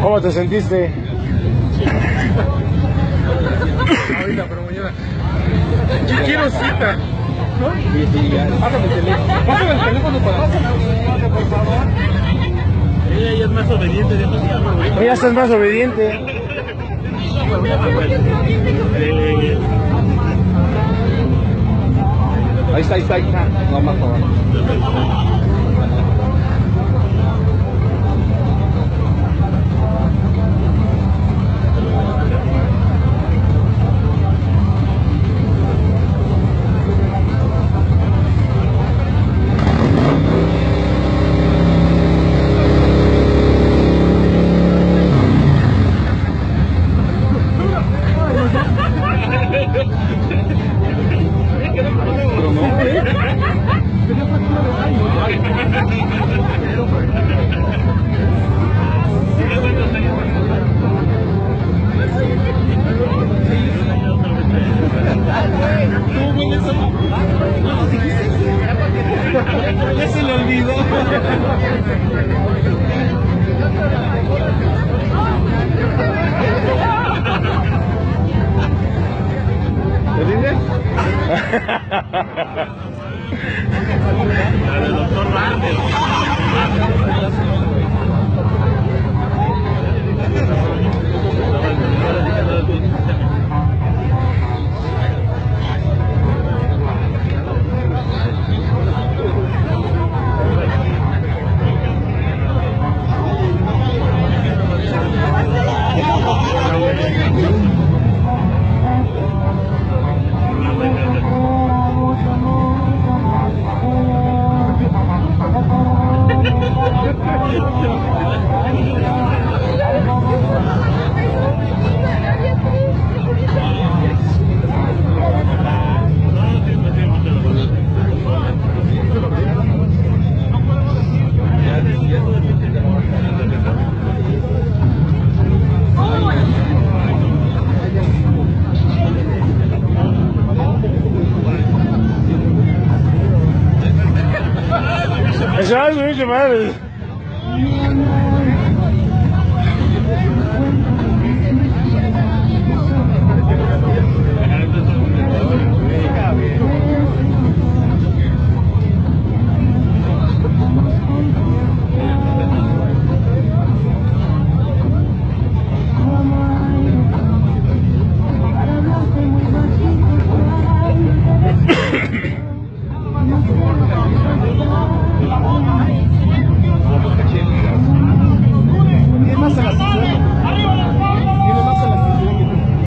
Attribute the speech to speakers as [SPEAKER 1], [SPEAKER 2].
[SPEAKER 1] ¿Cómo te sentiste?
[SPEAKER 2] Ahorita, pero mañana. Quiero cita, ¿no? Sí, ya. Pásame el teléfono. Pásame el teléfono para... por favor. Ella es más obediente de estos días.
[SPEAKER 1] Ella es más obediente.
[SPEAKER 2] Ahí está. No, más favor. Ya se le olvidó. ¿Te rindes? La del doctor Randall.
[SPEAKER 1] Eso es mucho madre.